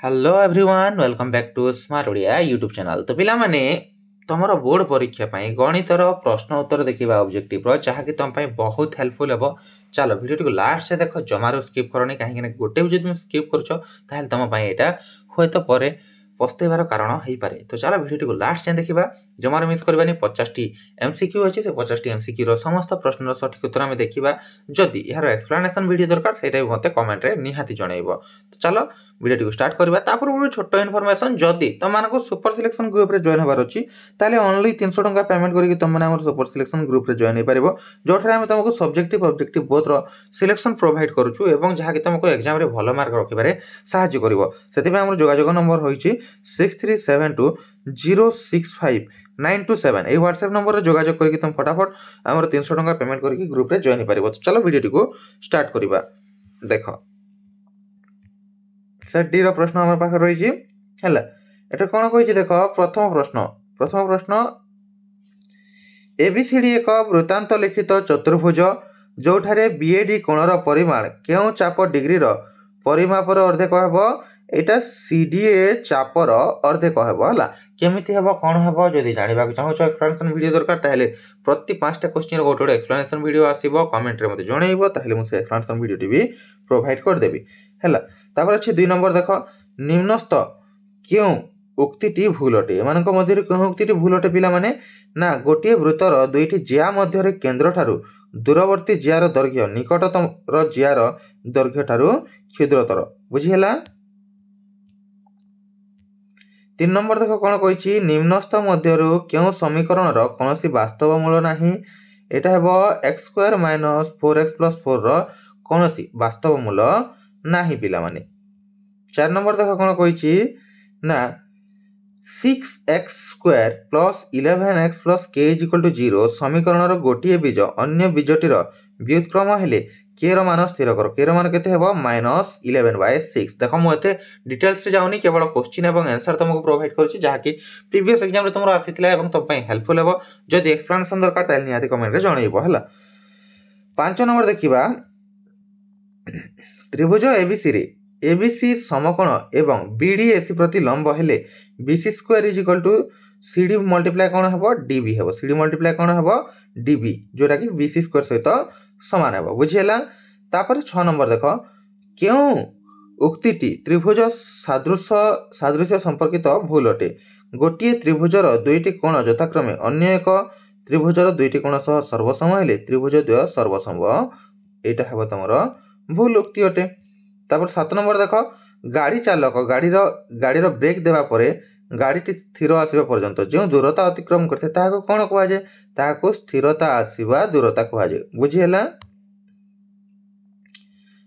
Hello everyone welcome back to smart Odia YouTube channel. तो पिला माने तमरो बोर्ड परीक्षा पई गणितर प्रश्न उत्तर देखिबा ऑब्जेक्टिव रो जहा कि तम पई बहुत हेल्पफुल हेबो। चलो वीडियो को लास्ट से देखो, जमारो स्किप करनी काहे कि गोटे भी जदि स्किप करछो ताहले तम पई एटा होय तो परे पस्तेबार कारण हेई पारे। तो चलो वीडियो को लास्ट से देखिबा, जमारो मिस करबानी। 50 टी एमसीक्यू अछि, से 50 टी एमसीक्यू रो समस्त प्रश्न रो सठिक उत्तर हम देखिबा। जदि यार एक्सप्लेनेशन वीडियो दरकार सेटा भी मते कमेंट रे निहाती जणाइबो। तो चलो वीडियो को स्टार्ट करबा। तापर गोटे छोट इनफॉरमेशन, जदि तुम मानको सुपर सिलेक्शन ग्रुप रे जॉइन होबार अछि ताले ओनली 300 टंका पेमेंट करके तुम माने हमर सुपर सिलेक्शन ग्रुप रे जॉइन हे परिबो, जोठरे हम तुमको सब्जेक्टिव ऑब्जेक्टिव बोथ रो सिलेक्शन प्रोवाइड करूछु एवं जहा कि तुमको एग्जाम रे भलो मार्क रखिबारे सहायता करिवो। सेति पे हमर जोगाजोग नंबर होइछि 6372065927। ए व्हाट्सएप नंबर रे जोगाजोग करके तुम फटाफट हमर 300 टंका पेमेंट करके ग्रुप रे जॉइन हे परिबो। चलो वीडियो को स्टार्ट करबा। देखो सेट डी रो प्रश्न हमर पाखर रही है। एटा कोन कहिछि देखो, प्रथम प्रश्न एबीसीडी एक वृत्तांत लिखित चतुर्भुज जोठारे बीएडी कोणर परिमाण केउ चाप डिग्री रो परिमापर अर्धेक हेबो। एटा सीडीए चापर अर्धेक हेबो हला। केमिति हेबो कोन हेबो जदि जानिबा के चाहौ एक्सप्लेनेशन वीडियो दरकार ताहेले प्रति 5टा क्वेश्चन रो गोटे एक्सप्लेनेशन वीडियो आसीबो, कमेंट रे मते जणाइबो, ताहेले मु से एक्सप्लेनेशन वीडियो टी भी प्रोवाइड कर देबी हला। तापर अछि 2 नंबर देखो, निम्नस्थ क्यों उक्तिटी भूल अटे। एमानक मध्य केउ उक्तिटी भूल अटे पिला माने ना गोटे वृत्तर दुईटी जिया मध्य केन्द्र ठारू दूरवर्ती जियार दैर्घ्य निकटतम जियार दैर्घ्य ठारू क्षुद्रतर। बुझिहेला। 3 नंबर देखो कोन कहिछि, निम्नस्थ मध्यरु केउ समीकरण रो कोनोसी वास्तव मूल नाही। एटा हेबो x² - 4x + 4 रो कोनोसी वास्तव मूल नाही पिला माने। 4 नंबर देखो कोन कहिछि ना 6x² + 11x + k = 0 समीकरण रो गोटिए बीज अन्य बीजटीर व्युत्क्रम हेले k रो मान स्थिर करो। k रो मान केते हेबो -11/6। देखो मु एते डिटेल्स रे जाउनी, केवल क्वेश्चन एवं आंसर तुमको प्रोवाइड करछि जहा कि प्रीवियस एग्जाम रे तुमरो आसीतिला एवं तुम पई हेल्पफुल हेबो। जदि एक्सप्लेनेशन दरकार ताले निहाती कमेंट रे जणाइबो हला। 5 नंबर देखिबा, त्रिभुज एबीसी रे एबीसी समकोण एवं बीडीएसी प्रति लंब हेले BC² = CD मल्टीप्लाई कोन हेबो DB हेबो। CD मल्टीप्लाई कोन हेबो DB, जोटा कि BC² सहित समान हेबो। बुझिहेला। तापर 6 नंबर देखो, केउ उक्तिटी त्रिभुज सादृश्य संपर्कित भूल अटे। गोटिए त्रिभुजर दुईटी कोण यथाक्रमे अन्य एक त्रिभुजर दुईटी कोण सह सर्वसम हेले त्रिभुज द्वय सर्वसम। एटा हेबो तमरो भूल उक्ति अटे। तापर 7 नंबर देखो, गाड़ी चालक गाड़ीर ब्रेक देबा परे गाड़ीटी स्थिर आसीबा पर्यंत जो दूरता अतिक्रम करथे ताहाको कोन कहवा जे, ताहाको स्थिरता आसीबा दूरता कहवा जे। बुझिहेला।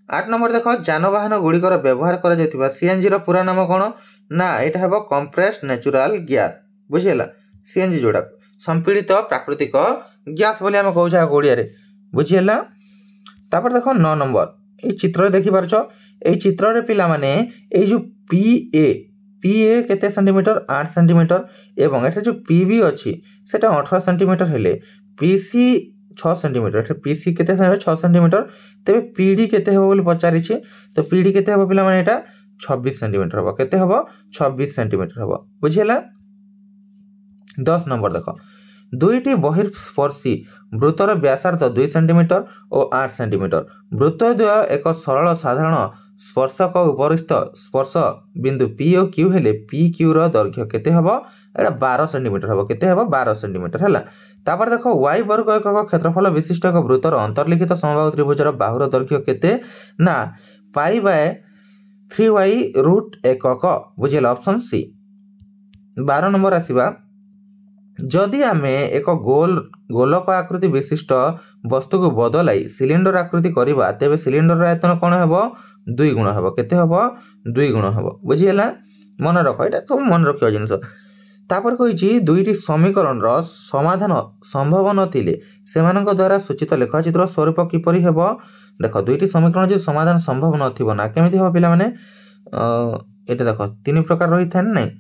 8 नंबर देखो, जानवाहन गुड़िकर व्यवहार करा जैतिबा सीएनजी रो पूरा नाम कोन ना एटा हेबो कंप्रेस्ड नेचुरल गैस। बुझिहेला। सीएनजी जोड़ा संपीड़ित प्राकृतिक गैस बोली हम कहू छा ओडिया रे। बुझिहेला। तापर देखो 9 नंबर, ए चित्र देखि पारछो। ए चित्र रे पिला माने ए जो पीए केते सेंटीमीटर 8 सेंटीमीटर एवं एटा जो पीबी अछि सेटा 18 सेंटीमीटर हेले पीसी 6 सेंटीमीटर। एटा पीसी केते हेबे 6 सेंटीमीटर। तबे पीडी केते हेबो बोली पचारि छी। तो पीडी केते हेबो पिला माने एटा 26 सेंटीमीटर हेबो। केते हेबो 26 सेंटीमीटर हेबो। बुझिहेला। 10 नंबर देखो, दुईटी बहिर्स्पर्शी वृत्तर व्यासार्ध 2 सेंटीमीटर और 8 सेंटीमीटर। वृत्तद्वय एक सरल साधारण स्पर्शक उपरिस्थ स्पर्श बिंदु P और Q हेले PQ रो दैर्घ्य केते हेबो एटा 12 सेंटीमीटर हेबो। केते हेबो 12 सेंटीमीटर हला। तापर देखो, y वर्ग एकक क्षेत्रफल विशिष्ट एक वृत्तर अंतर्लिखित समबाहु त्रिभुजर बाहुर दैर्घ्य केते ना π/3y एकक। बुझिला। Option C. 12 नंबर आसीबा, जदि आमे एक गोलक आकृति विशिष्ट वस्तु को बदलाई सिलिंडर आकृति करिबा तेबे सिलिंडर आयतन कोन हेबो 2 गुण हेबो। केते हेबो 2 गुण हेबो। बुझिहेला। मन रखो, एटा तो मन रखियो जिंस। तापर कहिछि, दुईटी समीकरण रो समाधान संभव नथिले सेमानक द्वारा सूचित लेखचित्र स्वरूप किपरि हेबो। देखो, दुईटी समीकरण जे समाधान संभव नथिबो ना केमिति हेबो पिला माने एटा देखो 3 प्रकार रही थान नै,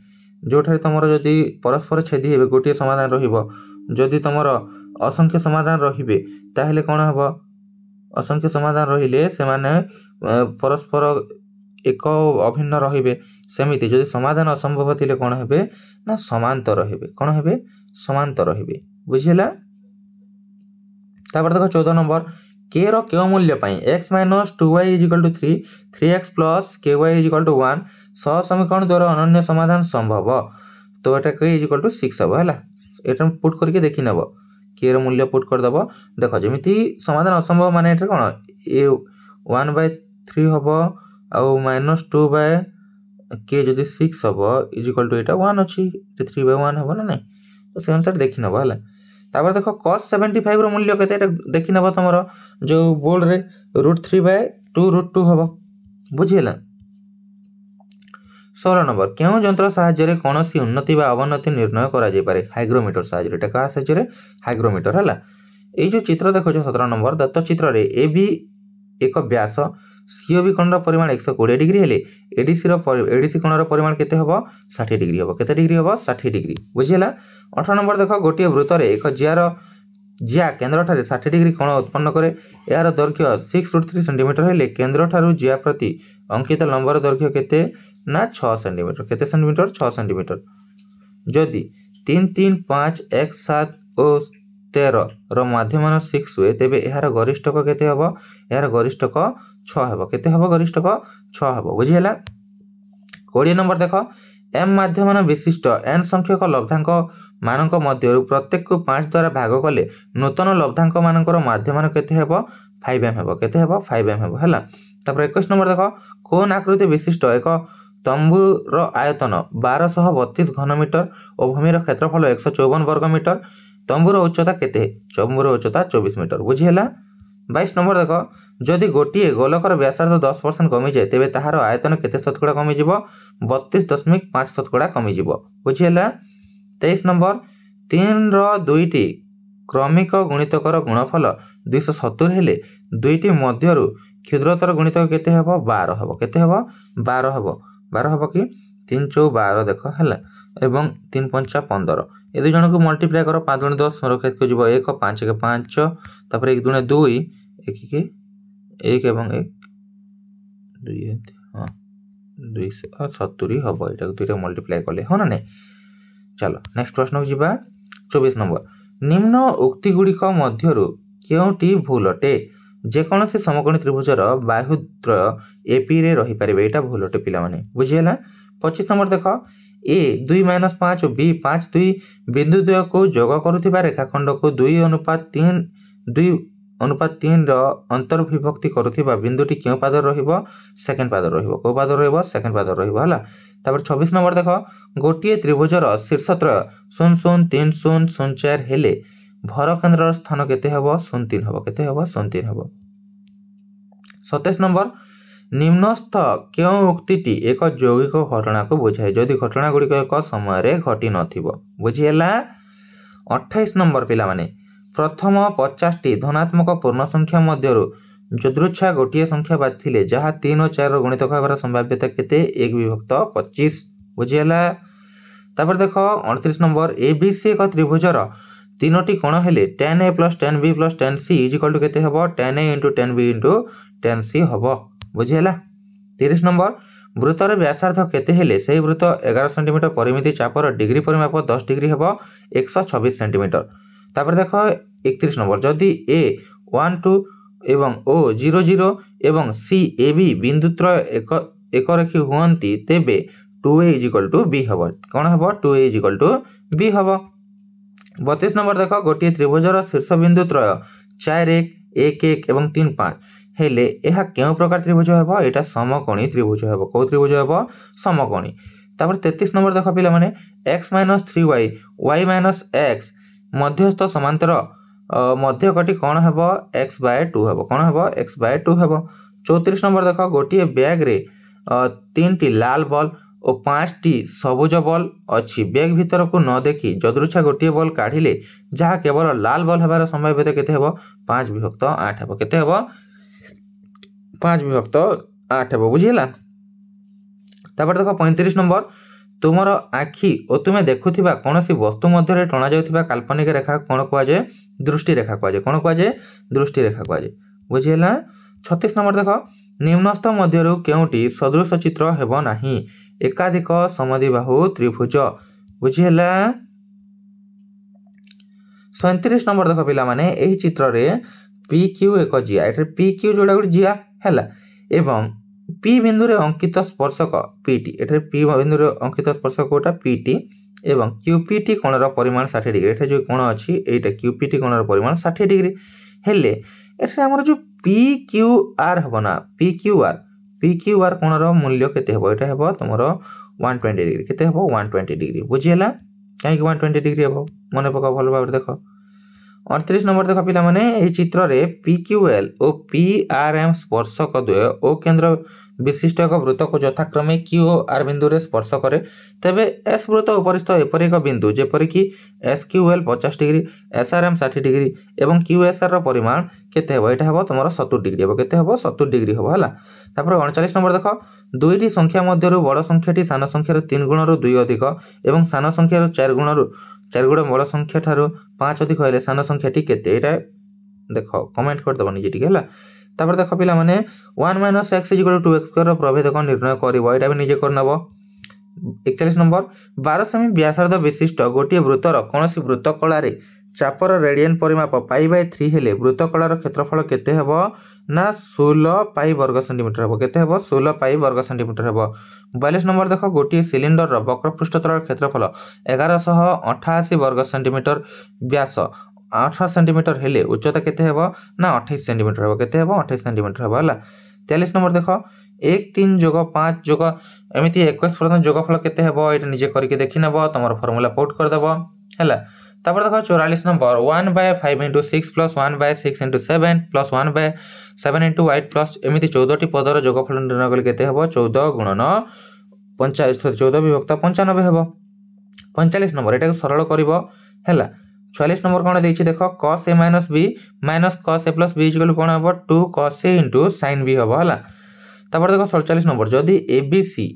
जोठारे तमरो जदि परस्पर छेदी हेबे गोटे समाधान रहिबो। जदि तमरो असंख्य समाधान रहिबे ताहेले कोन हेबो, असंख्य समाधान रहिले से माने परस्पर एक अभिन्न रहिबे। सेमिति जदि समाधान असंभव थिले कोन हेबे ना समांतर हेबे कोन हेबे समांतर हेबे बुझिला। तापर देखो 14 नंबर k रो केउ मूल्य पई x - 2y = 3 3x + ky = 1 सह समीकरण द्वारा अनन्य समाधान संभव तो एटा k = 6 हबो हला। एटा पुट करके देखि नबो k रो मूल्य पुट कर दबो देखो जेमिति समाधान असंभव माने एटा कोन a 1/3 हबो आ -2/k जदि 6 हबो = एटा 1 अछि 3/1 हबो ना नहीं तो से अनुसार देखि नबो हला। तापर देखो cos 75 रो मूल्य केते एटा देखि नबो तमरो जो बोर्ड रे √3/2 हबो बुझिला। 16 नंबर केउ यंत्र साहाय्य रे कोनोसी उन्नति बा अवनति निर्णय करा जाय पारे हाइग्रोमीटर साहाय्य रे एटा का साहाय्य रे हाइग्रोमीटर हला। ए जो चित्र देखो 17 नंबर दत्त चित्र रे AB एक व्यास COB कोण रो परिमाण 120 डिग्री हेले ADC कोण रो परिमाण केते हबो 60 डिग्री हबो केते डिग्री हबो 60 डिग्री बुझिला। 18 नंबर देखो गोटिए वृत्त रे एक जिया केंद्र ठारे 60 डिग्री कोण उत्पन्न करे यार दैर्घ्य 6√3 सेंटीमीटर हेले केंद्र ठारू जिया प्रति अंकित लंबर दैर्घ्य केते ना 6 सेंटीमीटर केते सेंटीमीटर 6 सेंटीमीटर जदि 3 3 5 1 7 और 13 रो माध्यमान 6 हुए तेबे यार गरिष्ठक केते हबो यार गरिष्ठक 6 हबो केते हबो गरिष्ठक 6 हबो बुझिला। 20 नंबर देखो m माध्यमान विशिष्ट n संख्यक लब्धांक मानक मध्यरु प्रत्येक को 5 द्वारा भाग कले नूतन लब्धांक मानकर माध्यमान केते हेबो 5m हेबो केते हेबो 5m हेबो हला। तापर 21 नंबर देखो कोन आकृति विशिष्ट एक तंबूर आयतन 1232 घनमीटर और भूमिर क्षेत्रफल 154 वर्ग मीटर तंबूर उच्चता केते तंबूर उच्चता 24 मीटर बुझिला। 22 नंबर देखो जदि गोटिए गोलकर व्यासार्ध 10% कमी जाए तेबे ताहार आयतन केते शतकड़ा कमी जिवो 32.5 शतकड़ा कमी जिवो बुझिला। 23 नंबर 3 रो दुईटी क्रमिक गुणितकर गुणफल 270 हेले दुईटी मध्यरु क्षुद्रतर गुणितक केते हेबो 12 हेबो केते हेबो 12 हेबो कि 3 4 12 देखो हला एवं 3 5 15 ए दुई जन को मल्टीप्लाई करो 5 गुणे 10 संरक्षित को जिवो 1 5 के 5 तापर 1 दुणे 2 1 के 1 एवं 1 2 हां 270 हबो एटा दुईटा मल्टीप्लाई करले हो ना नहीं। चलो नेक्स्ट प्रश्न को जिबा 24 नंबर निम्न उक्ति गुड़िक मध्यरु केउटी भूल अटे जे कोनोसी समकोणी त्रिभुजर बाहुद्वय एपी रे रही परिबे एटा भूल अटे पिला माने बुझियला। 25 नंबर देखो a 2 - 5 और b 5 2 बिंदु द्वय को जोग करूथिबा रेखाखंड को 2:3 रो अंतर्विभक्ति करूथिबा बिंदुटी केउ पादर रहिबो सेकंड पादर रहिबो को पादर रहिबो सेकंड पादर रहिबो हला। तापर 26 नंबर देखो गोटिए त्रिभुजर शीर्षत्रय 0 0 3 0 0 4 हेले भर केंद्र स्थान केते हेबो 0 3 हेबो केते हेबो 0 3 हेबो। 27 नंबर निम्नस्थ केउ उक्तिटी एक यौगिक घटना को बुझाए जदि घटना गुडी एक समय रे घटी नथिबो बुझियला। 28 नंबर पिला माने प्रथम 50 टी धनात्मक पूर्ण संख्या मध्यरु यदृच्छा गोटिए संख्या बाथिले जहा 3 और 4 रो गुणितक होबार संभाव्यता केते 1/25 बुझियला। तापर देखो 29 नंबर एबीसी एक त्रिभुजर तीनोटी कोण हेले tan a + tan b + tan c = केते हेबो tan a * tan b * tan c हेबो बुझियला। 30 नंबर वृत्तर व्यासार्ध केते हेले सेही वृत्त 11 सेंटीमीटर परिमिति चापर डिग्री परिमाप 10 डिग्री हेबो 126 सेंटीमीटर। तापर देखो 31 नंबर जदि a 1 2 एवं o 0 0 एवं c ab बिंदुत्रय एक रेखी हुअंती तेबे 2a = b हेबो कोन हेबो 2a = b हेबो। 32 नंबर देखो गोटिए त्रिभुजर शीर्ष बिंदु त्रय 4 1 1 1 एवं 3 5 हेले एहा केउ प्रकार त्रिभुज हेबो एटा समकोणी त्रिभुज हेबो को त्रिभुज हेबो समकोणी। तापर 33 नंबर देखो पिला माने x - 3y y - x मध्यस्थ समांतर मध्यकटी कोन हेबो x/2 हेबो कोन हेबो x/2 हेबो। 34 नंबर देखो गोटिए बैग रे 3 टी लाल बॉल और 5 टी सबुज बॉल अछि बैग भीतर को न देखि जदृच्छा गोटिए बॉल काढिले जहा केवल लाल बॉल हेबार संभाव्यता केते हेबो 5/8 हेबो केते हेबो 5/8 हेबो बुझिला। तापर देखो 35 नंबर तुमर आखी और तुमे देखुथिबा कोनोसी वस्तु मध्य रे टणा जाउथिबा काल्पनिक रेखा कोन कुआ जे दृष्टि रेखा कुआ जे कोन कुआ जे दृष्टि रेखा कुआ जे बुझिला। 36 नंबर देखो निम्नस्थ मध्यरु केउटी सदृश चित्र हेबो नाही एकाधिक समद्विबाहु त्रिभुज बुझीगला। 37 नंबर देख पिला माने एही चित्र रे पी क्यू एक जिया एठे पी क्यू जोड़ा गुड जिया हैला एवं पी बिंदु रे अंकित स्पर्शक पीटी एठे पी बिंदु रे अंकित स्पर्शक कोटा पीटी एवं क्यूपीटी कोणर परिमाण 60 डिग्री एठे जो कोण अछि एटा क्यूपीटी कोणर परिमाण 60 डिग्री हेले एठे हमर जो पी क्यू आर हबना पी क्यू आर कोणर मूल्य केते हबो एटा हबो तमरो 120 डिग्री केते हबो 120 डिग्री बुझियला काहे 120 डिग्री हबो मने पका भल भाव देखो। 38 नंबर देख पिला माने एही चित्र रे PQL और PRM स्पर्शक द्वय ओ केंद्र विशिष्ट एक वृत्त को यथाक्रमे Q और R बिंदु रे स्पर्श करे तबे S वृत्त उपरिस्थ एपरि एक बिंदु जेपरि कि SQL 50 डिग्री SRM 60 डिग्री एवं QSR रो परिमाण केते हेबो एटा हेबो तमरो 70 डिग्री हेबो केते हेबो 70 डिग्री हेबो हला। तापर 39 नंबर देखो दुईटी संख्या मध्यरु बड़ संख्याटी सान संख्यार 3 गुणरु 2 अधिक एवं सान संख्यार 4 गुणरु 4 गुण बड़ संख्या ठारू 5 अधिक होले सान संख्याटी केते एटा देखो कमेंट कर दबो निजे टिके हला। तापर देखो पिला माने 1 - x = 2x² रो प्रभेदक निर्णय करबो एटा भी निजे कर नबो। 41 नंबर 12 सेमी व्यासार्ध विशिष्ट गोटे वृत्तर कोनोसी वृत्त कला रे चापर रेडियन परिमाप π/3 हेले वृत्त कलार क्षेत्रफल केते हेबो ना 16 पाई वर्ग सेंटीमीटर हेबो केते हेबो 16 पाई वर्ग सेंटीमीटर हेबो। 42 नंबर देखो गोटे सिलिंडर रो वक्र पृष्ठतल क्षेत्रफल 1188 वर्ग सेंटीमीटर व्यास 18 सेंटीमीटर हेले उच्चता केते हेबो ना 28 सेंटीमीटर हेबो केते हेबो 28 सेंटीमीटर हेबो हला। 43 नंबर देखो 1 3 + 5 + एमिति 21 पर्यंत जोगफल केते हेबो एटा निजे करके देखि नेबो तमर फार्मूला पुट कर देबो हला। तापर देखो 44 नंबर 1/5 * 6 + 1/6 * 7 + 1/7 * 8 प्लस एमिति 14 टी पदर जोगफल निर्णय कले केते हेबो 14 × 45 14 विभक्त 95 हेबो। 45 नंबर एटा सरल करिवो हला। 44 नंबर कोन देछि देखो cos a - b - cos a + b = कोन हेबो 2 cos a * sin b हेबो हला। तापर देखो 47 नंबर जदि ABC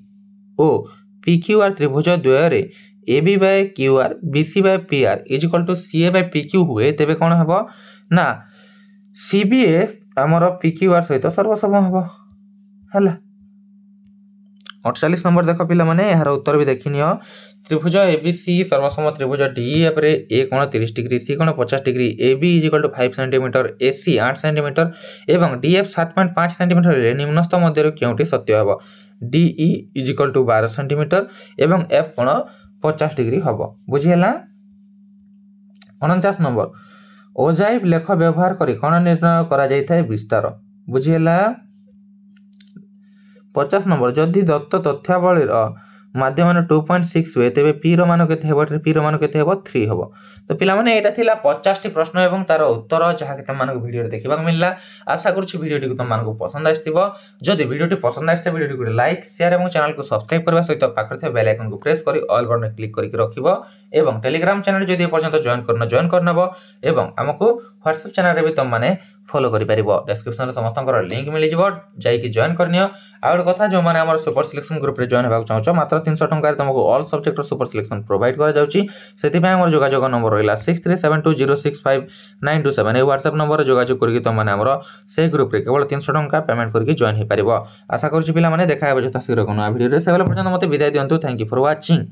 ओ PQR त्रिभुज द्वय रे AB/QR BC/PR = CA/PQ हुए तेबे कोन हेबो ना CBA हमर PQR सहित सर्वसम हेबो हला। 48 नंबर देखो पिला माने एहार उत्तर भी देखिनियो त्रिभुज ABC सर्वसम त्रिभुज DEF रे A कोण 30 डिग्री C कोण 50 degree AB = 5 centimetre AC 8 centimetre एवं DF 7.5 सेंटीमीटर रे निम्नस्थ मध्य केउटी सत्य हेबो DE = 12 सेंटीमीटर एवं F कोण 50 डिग्री हबो बुझियला। 49 नंबर ओजाइव लेख व्यवहार करी कोण निर्णय करा जाय थाए विस्तार बुझियला। 50 नंबर जदि दत्त तथ्यावली माध्यम 2.6 हुए तेबे p रो मान केते हेबो p रो मान केते हेबो 3 हेबो। तो पिला माने एटा थिला 50 टी प्रश्न एवं तार उत्तर जहा के तम मानको वीडियो रे देखिबा मिलला। आशा करछि वीडियो टी तम मानको पसंद आस्थिबो। जदि वीडियो टी पसंद आस्थे वीडियो टी लाइक शेयर एवं चैनल को सब्सक्राइब करबा सहित पाखर थे बेल आइकन को प्रेस करी ऑल बटन क्लिक करके रखिबो एवं टेलीग्राम चैनल जदि पर्यंत जॉइन करनबो एवं हमकु व्हाट्सएप चैनल रे भी तम माने फॉलो करि परिबो। डिस्क्रिप्शन रे समस्त लिंक मिलि जिवो जाई कि जॉइन करनियो। आ और कथा जो माने हमर सुपर सिलेक्शन ग्रुप रे जॉइन हेबाक चाहछो मात्र 300 टंका रे तुमको ऑल सब्जेक्ट रो सुपर सिलेक्शन प्रोवाइड करा जाउची। सेति पय हमर जोगाजोग नंबर रहिला 6372065927 ए व्हाट्सएप नंबर रे जोगाजोग करके तुम माने हमर से ग्रुप रे केवल 300 टंका पेमेंट करके जॉइन हे परिबो। आशा करछि पिला माने देखा हेबो जता शीघ्र कोनो वीडियो रे से वाला पर्यंत मते विदाय दियंतु। Thank you for watching.